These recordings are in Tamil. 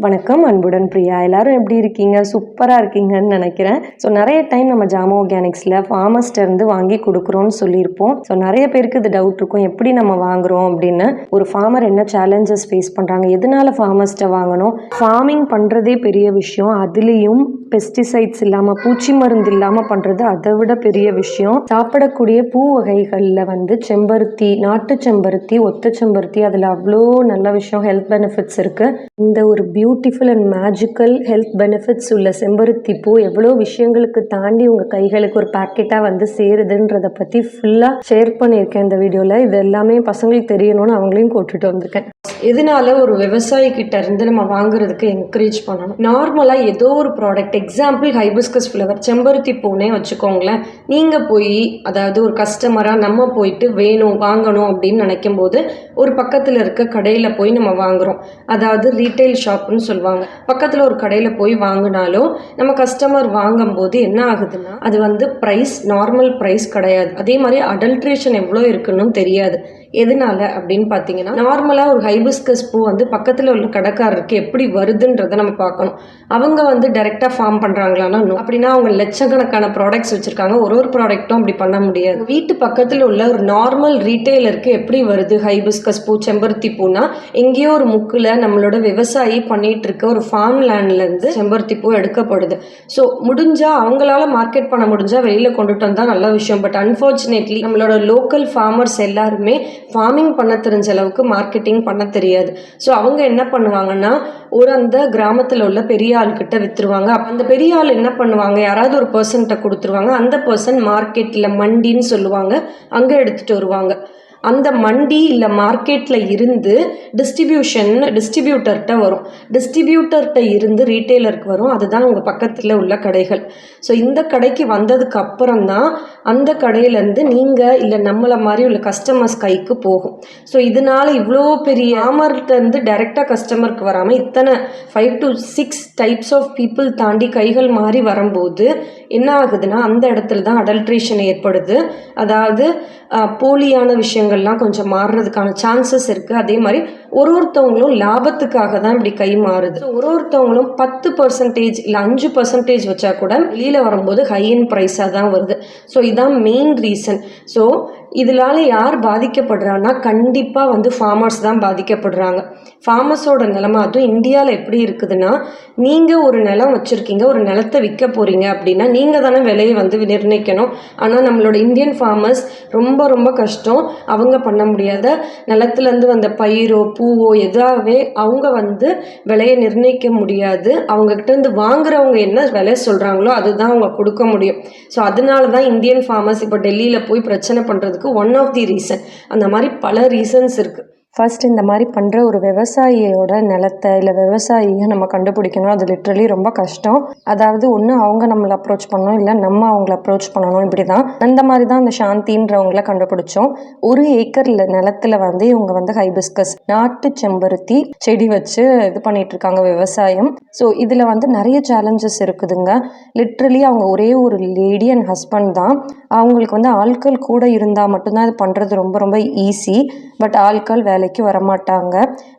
வணக்கம், அன்புடன் பிரியா. எல்லாரும் எப்படி இருக்கீங்க? சூப்பராக இருக்கீங்கன்னு நினைக்கிறேன். ஸோ நிறைய டைம் நம்ம ஜாமா ஆர்கானிக்ஸில் ஃபார்மர்ஸ்டேருந்து வாங்கி கொடுக்குறோன்னு சொல்லியிருப்போம். ஸோ நிறைய பேருக்கு இது டவுட் இருக்கும், எப்படி நம்ம வாங்குகிறோம் அப்படின்னு. ஒரு ஃபார்மர் என்ன சேலஞ்சஸ் ஃபேஸ் பண்ணுறாங்க, எதனால ஃபார்மர்ஸ்ட்டை வாங்கணும், ஃபார்மிங் பண்ணுறதே பெரிய விஷயம், அதுலேயும் பெஸ்டிசைட்ஸ் இல்லாமல் பூச்சி மருந்து இல்லாமல் பண்ணுறது அதை விட பெரிய விஷயம். சாப்பிடக்கூடிய பூ வகைகளில் வந்து செம்பருத்தி, நாட்டு செம்பருத்தி, ஒத்த செம்பருத்தி, அதில் அவ்வளோ நல்ல விஷயம், ஹெல்த் பெனிஃபிட்ஸ் இருக்குது. இந்த ஒரு beautiful and magical health benefits உள்ள செம்பருத்தி பூ எவ்வளோ விஷயங்களுக்கு தாண்டி உங்கள் கைகளுக்கு ஒரு பேக்கெட்டாக வந்து சேருதுன்றதை பற்றி ஃபுல்லாக ஷேர் பண்ணியிருக்கேன் இந்த வீடியோவில். இது எல்லாமே பசங்களுக்கு தெரியணும்னு அவங்களையும் கூட்டுட்டு வந்திருக்கேன். எதனால ஒரு விவசாயி கிட்ட இருந்து நம்ம வாங்குறதுக்கு என்கரேஜ் பண்ணணும். நார்மலாக ஏதோ ஒரு ப்ராடக்ட், எக்ஸாம்பிள் ஹைபிஸ்கஸ் ஃப்ளவர், செம்பருத்தி பூனே வச்சுக்கோங்களேன். நீங்கள் போய், அதாவது ஒரு கஸ்டமராக நம்ம போயிட்டு வேணும் வாங்கணும் அப்படின்னு நினைக்கும் போது ஒரு பக்கத்தில் இருக்க கடையில் போய் நம்ம வாங்குகிறோம். அதாவது ரீட்டைல் ஷாப்னு சொல்லுவாங்க. பக்கத்தில் ஒரு கடையில் போய் வாங்கினாலும் நம்ம கஸ்டமர் வாங்கும்போது என்ன ஆகுதுன்னா, அது வந்து ப்ரைஸ் நார்மல் ப்ரைஸ் கிடையாது. அதே மாதிரி அடல்ட்ரேஷன் எவ்வளோ இருக்குன்னு தெரியாது. எதனால அப்படின்னு பார்த்தீங்கன்னா, நார்மலாக ஒரு ஹைபிஸ்கஸ் பூ வந்து பக்கத்தில் உள்ள கடைக்காரருக்கு எப்படி வருதுன்றதை நம்ம பார்க்கணும். அவங்க வந்து டைரெக்டாக ஃபார்ம் பண்ணுறாங்களான்னா அப்படின்னா அவங்க லட்சக்கணக்கான ப்ராடக்ட்ஸ் வச்சுருக்காங்க. ஒரு ப்ராடக்ட்டும் அப்படி பண்ண முடியாது. வீட்டு பக்கத்தில் உள்ள ஒரு நார்மல் ரீட்டைலருக்கு எப்படி வருது ஹைபிஸ்கஸ் பூ, செம்பருத்தி பூனா, எங்கேயோ ஒரு முக்கில் நம்மளோட விவசாயி பண்ணிட்டு இருக்க ஒரு ஃபார்ம் லேண்ட்லேருந்து செம்பருத்தி பூ எடுக்கப்படுது. ஸோ முடிஞ்சால் அவங்களால மார்க்கெட் பண்ண முடிஞ்சால் வெளியில் கொண்டுட்டு வந்தால் நல்ல விஷயம். பட் அன்ஃபார்ச்சுனேட்லி நம்மளோட லோக்கல் ஃபார்மர்ஸ் எல்லாருமே ஃபார்மிங் பண்ண தெரிஞ்ச அளவுக்கு மார்க்கெட்டிங் பண்ண தெரியாது. ஸோ அவங்க என்ன பண்ணுவாங்கன்னா, அந்த கிராமத்தில் உள்ள பெரிய ஆள்கிட்ட விற்றுருவாங்க. அந்த பெரிய ஆள் என்ன பண்ணுவாங்க, யாராவது ஒரு பர்சன்கிட்ட கொடுத்துருவாங்க. அந்த பர்சன் மார்க்கெட்டில் மண்டின்னு சொல்லுவாங்க, அங்கே எடுத்துகிட்டு வருவாங்க. அந்த மண்டி இல்லை மார்க்கெட்டில் இருந்து டிஸ்ட்ரிபியூட்டர்கிட்ட வரும். டிஸ்ட்ரிபியூட்டர்கிட்ட இருந்து ரீட்டைலருக்கு வரும். அதுதான் உங்கள் பக்கத்தில் உள்ள கடைகள். ஸோ இந்த கடைக்கு வந்ததுக்கு அப்புறம் தான் அந்த கடையிலேருந்து நீங்கள் இல்லை நம்மளை மாதிரி உள்ள கஸ்டமர்ஸ் கைக்கு போகும். ஸோ இதனால் இவ்வளோ பெரிய ஆமர்கிட்டருந்து டைரெக்டாக கஸ்டமருக்கு வராமல் இத்தனை 5 to 6 டைப்ஸ் ஆஃப் பீப்புள் தாண்டி கைகள் மாறி வரும்போது என்ன ஆகுதுன்னா, அந்த இடத்துல தான் அடல்ட்ரேஷன் ஏற்படுது. அதாவது போலியான விஷயங்கள்லாம் கொஞ்சம் மாறுறதுக்கான சான்சஸ் இருக்குது. அதே மாதிரி ஒருத்தவங்களும் லாபத்துக்காக தான் இப்படி கை மாறுது. ஒருத்தவங்களும் 10% இல்லை 5% வச்சா கூட வெளியில் வரும்போது ஹை இன் ப்ரைஸாக தான் வருது. ஸோ இதுதான் மெயின் ரீசன். ஸோ இதனால யார் பாதிக்கப்படுறாங்கன்னா, கண்டிப்பாக வந்து ஃபார்மர்ஸ் தான் பாதிக்கப்படுறாங்க. ஃபார்மர்ஸோட நிலைமை, அதுவும் இந்தியாவில் எப்படி இருக்குதுன்னா, நீங்கள் ஒரு நிலம் வச்சுருக்கீங்க, ஒரு நிலத்தை விற்க போகிறீங்க அப்படின்னா நீங்கள் தானே விலையை வந்து நிர்ணயிக்கணும். ஆனால் நம்மளோட இந்தியன் ஃபார்மர்ஸ் ரொம்ப ரொம்ப கஷ்டம். அவங்க பண்ண முடியாத நிலத்துலேருந்து வந்த பயிரோ பூவோ எதாவே அவங்க வந்து விலையை நிர்ணயிக்க முடியாது. அவங்ககிட்டேருந்து வாங்குறவங்க என்ன விலை சொல்கிறாங்களோ அதுதான் அவங்க கொடுக்க முடியும். ஸோ அதனால தான் இந்தியன் ஃபார்மர்ஸ் இப்போ டெல்லியில் போய் பிரச்சனை பண்ணுறதுக்கு ஒன் ஆஃப் தி ரீசன். அந்த மாதிரி பல ரீசன்ஸ் இருக்குது. ஃபர்ஸ்ட் இந்த மாதிரி பண்ணுற ஒரு விவசாயியோட நிலத்தை இல்லை விவசாயியை நம்ம கண்டுபிடிக்கணும். அது லிட்ரலி ரொம்ப கஷ்டம். அதாவது ஒன்று அவங்க நம்மளை அப்ரோச் பண்ணணும், இல்லை நம்ம அவங்கள அப்ரோச் பண்ணணும். இப்படி தான் அந்த மாதிரி தான் அந்த சாந்தின்றவங்கள கண்டுபிடிச்சோம். 1 ஏக்கர் நிலத்தில் வந்து இவங்க வந்து ஹைபிஸ்கஸ், நாட்டு செம்பருத்தி செடி வச்சு இது பண்ணிட்டு இருக்காங்க விவசாயம். ஸோ இதில் வந்து நிறைய சேலஞ்சஸ் இருக்குதுங்க. லிட்ரலி அவங்க ஒரே ஒரு லேடி அண்ட் ஹஸ்பண்ட் தான். அவங்களுக்கு வந்து ஆட்கள் கூட இருந்தால் மட்டும்தான் இது பண்ணுறது ரொம்ப ரொம்ப ஈஸி. பட் ஆட்கள் வேலைக்கு வரமாட்டாங்க.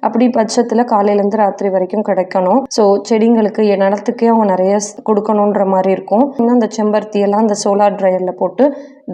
அப்படி பட்சத்தில் காலையிலேருந்து ராத்திரி வரைக்கும் கிடைக்கணும். ஸோ செடிங்களுக்கு நிலத்துக்கே அவங்க நிறைய கொடுக்கணுன்ற மாதிரி இருக்கும். இன்னும் அந்த செம்பருத்தியெல்லாம் அந்த சோலார் ட்ரையரில் போட்டு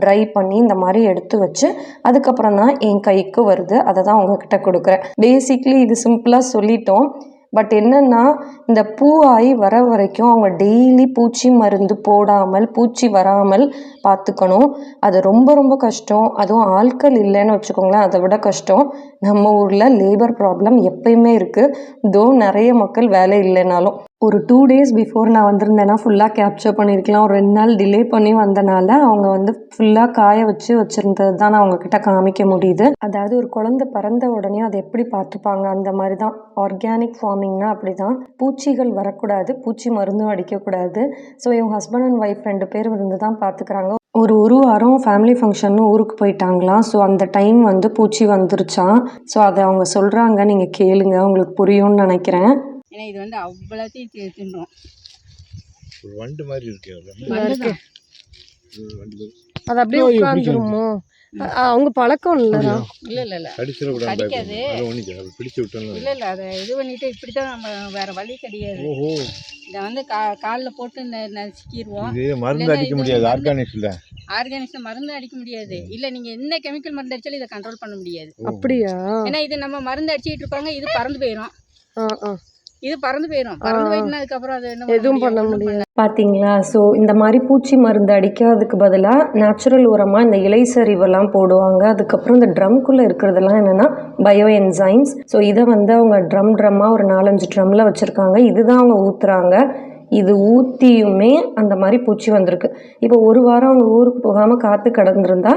ட்ரை பண்ணி இந்த மாதிரி எடுத்து வச்சு அதுக்கப்புறம் தான் என் கைக்கு வருது. அதை தான் உங்ககிட்ட கொடுக்குறேன். பேசிக்லி இது சிம்பிளாக சொல்லிட்டோம். பட் என்னென்னா, இந்த பூ ஆகி வர வரைக்கும் அவங்க டெய்லி பூச்சி மருந்து போடாமல் பூச்சி வராமல் பார்த்துக்கணும். அது ரொம்ப ரொம்ப கஷ்டம். அதுவும் ஆட்கள் இல்லைன்னு வச்சுக்கோங்களேன், அதை விட கஷ்டம். நம்ம ஊரில் லேபர் ப்ராப்ளம் எப்பயுமே இருக்குது. தோ நிறைய மக்கள் வேலை இல்லைனாலும். ஒரு 2 days பிஃபோர் நான் வந்திருந்தேன்னா ஃபுல்லாக கேப்சர் பண்ணியிருக்கலாம். ஒரு 2 நாள் டிலே பண்ணி வந்தனால அவங்க வந்து ஃபுல்லாக காய வச்சுருந்தது தான் நான் அவங்கக்கிட்ட காமிக்க முடியுது. அதாவது ஒரு குழந்தை பிறந்த உடனே அதை எப்படி பார்த்துப்பாங்க, அந்த மாதிரி தான் ஆர்கானிக் ஃபார்மிங்னா. அப்படி தான் பூச்சிகள் வரக்கூடாது, பூச்சி மருந்தும் அடிக்கக்கூடாது. ஸோ இவங்க ஹஸ்பண்ட் அண்ட் ஒய்ஃப் 2 பேர் இருந்து தான் பார்த்துக்கிறாங்க. ஒரு வாரம் ஃபேமிலி ஃபங்க்ஷன்னு ஊருக்கு போயிட்டாங்களாம். ஸோ அந்த டைம் வந்து பூச்சி வந்துருச்சான். ஸோ அதை அவங்க சொல்கிறாங்க, நீங்கள் கேளுங்க, உங்களுக்கு புரியும்னு நினைக்கிறேன். ஏன்னா இது வந்து அவ்வளோத்தையும் தின்றோம். ஒரு வண்டு மாதிரி இருக்கு. அது அப்படியே உட்காந்துருமோ? அவங்க பழக்கம் இல்லைடா. இல்லை இல்லை இல்லை கடிச்சிடக்கூடாது கடிக்காது. அதை ஒன்றும் பிடிச்சி விட்டோம். இல்லை இல்லை அதை இது பண்ணிட்டு இப்படி தான் நம்ம வேறு வழி கிடையாது. ஓஹோ, இதை வந்து காலில் போட்டு நசுக்கிடுவோம். இது மருந்து அடிக்க முடியாது. ஆர்கானிக்ஸில் மருந்து அடிக்க முடியாது. இல்லை நீங்கள் என்ன கெமிக்கல் மருந்து அடித்தாலும் இதை கண்ட்ரோல் பண்ண முடியாது. அப்படியா? ஏன்னா இது நம்ம மருந்து அடிச்சிட்டு இருப்பாங்க, இது பறந்து போயிடும். இது பறந்து போயிட்டுனா அதுக்கப்புறம் அது எதுவும் பண்ண முடியாது. பார்த்தீங்களா? ஸோ இந்த மாதிரி பூச்சி மருந்து அடிக்காததுக்கு பதிலாக நேச்சுரல் உரமாக இந்த இலை சரிவெல்லாம் போடுவாங்க. அதுக்கப்புறம் இந்த ட்ரம்குள்ளே இருக்கிறதெல்லாம் என்னென்னா பயோ என்சைம்ஸ். ஸோ இதை வந்து அவங்க ட்ரம்மாக ஒரு 4-5 ட்ரம்மில் வச்சுருக்காங்க. இதுதான் அவங்க ஊற்றுறாங்க. இது ஊற்றியுமே அந்த மாதிரி பூச்சி வந்திருக்கு. இப்போ ஒரு வாரம் அவங்க ஊருக்கு போகாமல் காற்று கடந்திருந்தா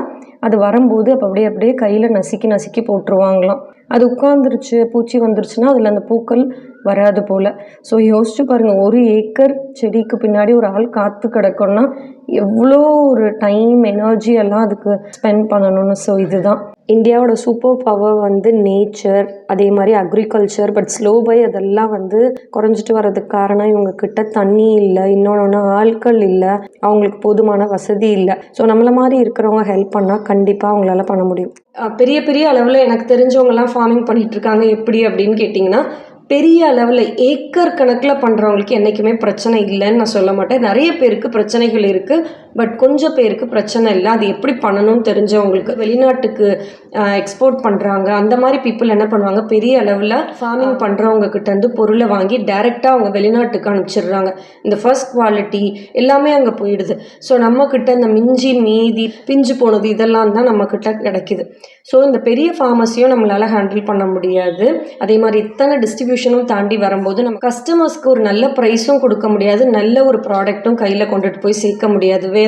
அது வரும்போது அப்போ அப்படியே கையில் நசுக்கி போட்டுருவாங்களாம். அது உட்காந்துருச்சு, பூச்சி வந்துருச்சுன்னா அதில் அந்த பூக்கள் வராது போல். ஸோ யோசிச்சு பாருங்கள், 1 ஏக்கர் செடிக்கு பின்னாடி ஒரு ஆள் காற்று கிடக்கும்னா எவ்வளோ ஒரு டைம் எனர்ஜி எல்லாம் அதுக்கு ஸ்பெண்ட் பண்ணணும்னு. ஸோ இதுதான் இந்தியாவோட சூப்பர் பவர் வந்து நேச்சர், அதே மாதிரி அக்ரிகல்ச்சர். பட் ஸ்லோ பை அதெல்லாம் வந்து குறைஞ்சிட்டு வர்றதுக்கு காரணம் இவங்க கிட்ட தண்ணி இல்லை, இன்னொன்று ஆட்கள் இல்லை, அவங்களுக்கு போதுமான வசதி இல்லை. ஸோ நம்மள மாதிரி இருக்கிறவங்க ஹெல்ப் பண்ணால் கண்டிப்பாக அவங்களால பண்ண முடியும். பெரிய அளவில் எனக்கு தெரிஞ்சவங்கலாம் ஃபார்மிங் பண்ணிகிட்ருக்காங்க. எப்படி அப்படின்னு கேட்டிங்கன்னா, பெரிய அளவில் ஏக்கர் கணக்கில் பண்ணுறவங்களுக்கு என்றைக்குமே பிரச்சனை இல்லைன்னு நான் சொல்ல மாட்டேன். நிறைய பேருக்கு பிரச்சனைகள் இருக்குது, பட் கொஞ்சம் பேருக்கு பிரச்சனை இல்லை. அது எப்படி பண்ணணும்னு தெரிஞ்சவங்களுக்கு, வெளிநாட்டுக்கு எக்ஸ்போர்ட் பண்ணுறாங்க அந்த மாதிரி பீப்புள் என்ன பண்ணுவாங்க, பெரிய அளவில் ஃபார்மிங் பண்ணுறவங்க கிட்டேருந்து பொருளை வாங்கி டைரெக்டாக அவங்க வெளிநாட்டுக்கு அனுப்பிச்சிடுறாங்க. இந்த ஃபர்ஸ்ட் குவாலிட்டி எல்லாமே அங்கே போயிடுது. ஸோ நம்மக்கிட்ட இந்த மிஞ்சி மீதி பிஞ்சு போனது இதெல்லாம் தான் நம்மக்கிட்ட கிடைக்கிது. ஸோ இந்த பெரிய ஃபார்மஸையும் நம்மளால் ஹேண்டில் பண்ண முடியாது. அதே மாதிரி இத்தனை டிஸ்ட்ரிபியூஷனும் தாண்டி வரும்போது நம்ம கஸ்டமர்ஸ்க்கு ஒரு நல்ல ப்ரைஸும் கொடுக்க முடியாது, நல்ல ஒரு ப்ராடக்ட்டும் கையில் கொண்டுட்டு போய் சேர்க்க முடியாது. வேற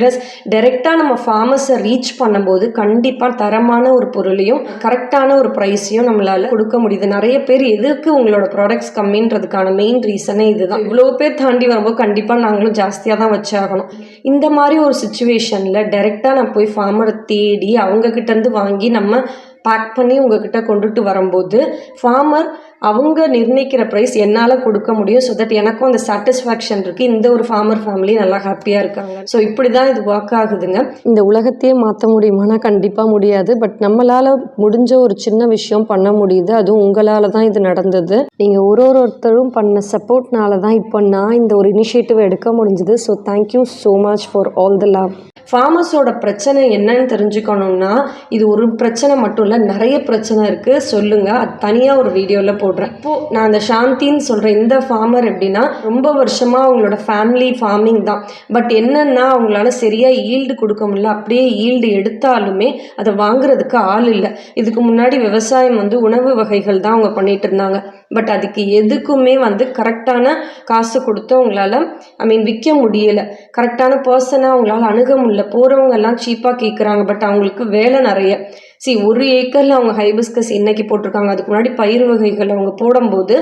டைரெக்டாக நம்ம ஃபார்மஸை ரீச் பண்ணும்போது கண்டிப்பாக தரமான ஒரு பொருளையும் கரெக்டான ஒரு ப்ரைஸையும் நம்மளால் கொடுக்க முடியுது. நிறைய பேர் எதுக்கு உங்களோட ப்ராடக்ட்ஸ் கம்மின்றதுக்கான மெயின் ரீசனே இதுதான். இவ்வளோ பேர் தாண்டி வரும்போது கண்டிப்பாக நாங்களும் ஜாஸ்தியாக தான் வச்சாகணும். இந்த மாதிரி ஒரு சுச்சுவேஷனில் டைரெக்டாக நான் போய் ஃபார்மரை தேடி அவங்கக்கிட்டேருந்து வாங்கி நம்ம பேக் பண்ணி உங்ககிட்ட கொண்டுட்டு வரும்போது ஃபார்மர் அவங்க நிர்ணயிக்கிற ப்ரைஸ் என்னால் கொடுக்க முடியும். ஸோ தட் எனக்கும் அந்த சாட்டிஸ்ஃபேக்ஷன் இருக்குது, இந்த ஒரு ஃபார்மர் ஃபேமிலி நல்லா ஹாப்பியாக இருக்காங்க. ஸோ இப்படி தான் இது ஒர்க் ஆகுதுங்க. இந்த உலகத்தையே மாற்ற முடியுமானா கண்டிப்பாக முடியாது. பட் நம்மளால் முடிஞ்ச ஒரு சின்ன விஷயம் பண்ண முடியுது. அதுவும் உங்களால் தான் இது நடந்தது. நீங்கள் ஒருத்தரும் பண்ண சப்போர்ட்னால தான் இப்போ நான் இந்த ஒரு இனிஷியேட்டிவ் எடுக்க முடிஞ்சது. So thank you so much for all the love. ஃபார்மர்ஸோட பிரச்சனை என்னன்னு தெரிஞ்சுக்கணுன்னா, இது ஒரு பிரச்சனை மட்டும் இல்லை, நிறைய பிரச்சனை இருக்குது. சொல்லுங்கள், அது தனியாக ஒரு வீடியோவில் போடுறேன். இப்போது நான் அந்த சாந்தின்னு சொல்கிறேன். இந்த ஃபார்மர் எப்படின்னா ரொம்ப வருஷமாக அவங்களோட ஃபேமிலி ஃபார்மிங் தான். பட் என்னென்னா அவங்களால சரியாக ஈல்டு கொடுக்க முடியல. அப்படியே ஈல்டு எடுத்தாலுமே அதை வாங்குறதுக்கு ஆள் இல்லை. இதுக்கு முன்னாடி விவசாயம் வந்து உணவு வகைகள் தான் அவங்க பண்ணிகிட்டு இருந்தாங்க. பட் அதுக்கு எதுக்குமே வந்து கரெக்டான காசு கொடுத்து அவங்களால விற்க முடியலை. கரெக்டான பர்சனாக அவங்களால அணுக முடியல. போகிறவங்க எல்லாம் சீப்பாக கேட்குறாங்க. பட் அவங்களுக்கு வேலை நிறைய. 1 ஏக்கரில் அவங்க ஹைபிஸ்கஸ் இன்னைக்கு போட்டிருக்காங்க. அதுக்கு முன்னாடி பயிர் வகைகள் அவங்க போடும்போது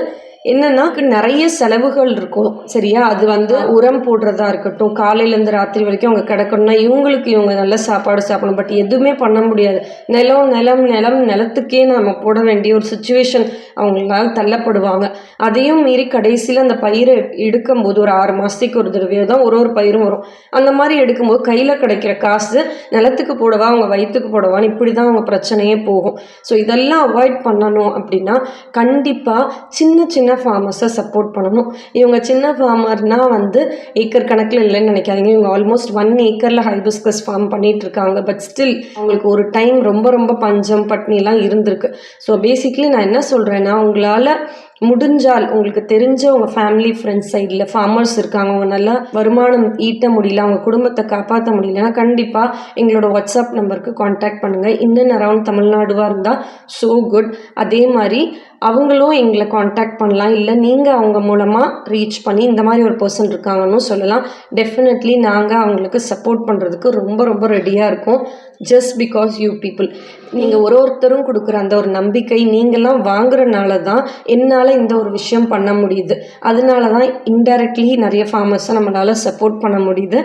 என்னன்னா நிறைய செலவுகள் இருக்கும். சரியா? அது வந்து உரம் போடுறதா இருக்கட்டும், காலையிலேருந்து ராத்திரி வரைக்கும் அவங்க கிடக்கணும்னா இவங்க நல்ல சாப்பாடு சாப்பிடணும். பட் எதுவுமே பண்ண முடியாது. நிலத்துக்கே நம்ம போட வேண்டிய ஒரு சுச்சுவேஷன் அவங்களால தள்ளப்படுவாங்க. அதையும் மீறி கடைசியில் அந்த பயிரை எடுக்கும்போது ஒரு 6 மாதத்துக்கு ஒரு தடவையோ தான் ஒரு பயிரும் வரும். அந்த மாதிரி எடுக்கும்போது கையில் கிடைக்கிற காசு நிலத்துக்கு போடவா அவங்க வயிற்றுக்கு போடவான்னு இப்படி தான் அவங்க பிரச்சனையே போகும். ஸோ இதெல்லாம் அவாய்ட் பண்ணணும் அப்படின்னா கண்டிப்பாக சின்ன ஃபார்மர்ஸை சப்போர்ட் பண்ணணும். இவங்க சின்ன ஃபார்மர்னால் வந்து ஏக்கர் கணக்கில் இல்லைன்னு நினைக்காதீங்க. இவங்க ஆல்மோஸ்ட் 1 ஏக்கரில் ஹைபிஸ்கஸ் ஃபார்ம் பண்ணிட்டு இருக்காங்க. பட் ஸ்டில் அவங்களுக்கு ஒரு டைம் ரொம்ப பஞ்சம் பட்னிலாம் இருந்திருக்கு. ஸோ பேசிக்லி நான் என்ன சொல்கிறேன்னா, உங்களால் முடிஞ்சால் உங்களுக்கு தெரிஞ்ச உங்கள் ஃபேமிலி ஃப்ரெண்ட்ஸ் சைடில் ஃபார்மர்ஸ் இருக்காங்க, அவங்க நல்லா வருமானம் ஈட்ட முடியல, அவங்க குடும்பத்தை காப்பாற்ற முடியலன்னா கண்டிப்பாக எங்களோட வாட்ஸ்அப் நம்பருக்கு காண்டாக்ட் பண்ணுங்கள். இன்னும் அரவுண்ட் தமிழ்நாடுவாக இருந்தால் ஸோ குட். அதே மாதிரி அவங்களும் எங்களை காண்டாக்ட் பண்ணலாம். இல்லை நீங்கள் அவங்க மூலமாக ரீச் பண்ணி இந்த மாதிரி ஒரு பர்சன் இருக்காங்கன்னு சொல்லலாம். டெஃபினெட்லி நாங்கள் அவங்களுக்கு சப்போர்ட் பண்ணுறதுக்கு ரொம்ப ரெடியாக இருக்கோம். ஜஸ்ட் பிகாஸ் யூ பீப்புள், நீங்கள் ஒருத்தரும் கொடுக்குற அந்த ஒரு நம்பிக்கை நீங்கள்லாம் வாங்குறதுனால தான் என்னால் இந்த ஒரு விஷயம் பண்ண முடியுது. அதனால தான் இன்டைரக்ட்லி நிறைய ஃபார்மர்ஸை நம்மளால் சப்போர்ட் பண்ண முடியுது.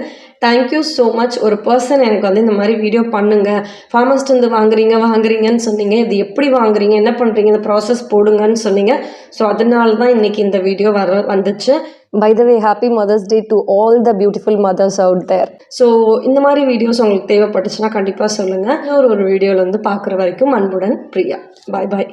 Thank you so much. ஒரு பர்சன் எனக்கு வந்து இந்த மாதிரி வீடியோ பண்ணுங்கள், ஃபார்மர்ஸ்ட்டு வாங்குறீங்கன்னு சொன்னீங்க, இது எப்படி வாங்குறீங்க, என்ன பண்ணுறீங்க, இந்த ப்ராசஸ் போடுங்கன்னு சொன்னீங்க. ஸோ அதனால தான் இன்றைக்கி இந்த வீடியோ வந்துச்சு. By the way happy mothers day to all the beautiful mothers out there. So இந்த மாதிரி வீடியோஸ் உங்களுக்கு தேவைப்பட்டுச்சுன்னா கண்டிப்பாக சொல்லுங்கள். ஒரு வீடியோவில் வந்து பார்க்குற வரைக்கும் அன்புடன் பிரியா. பாய் பாய்.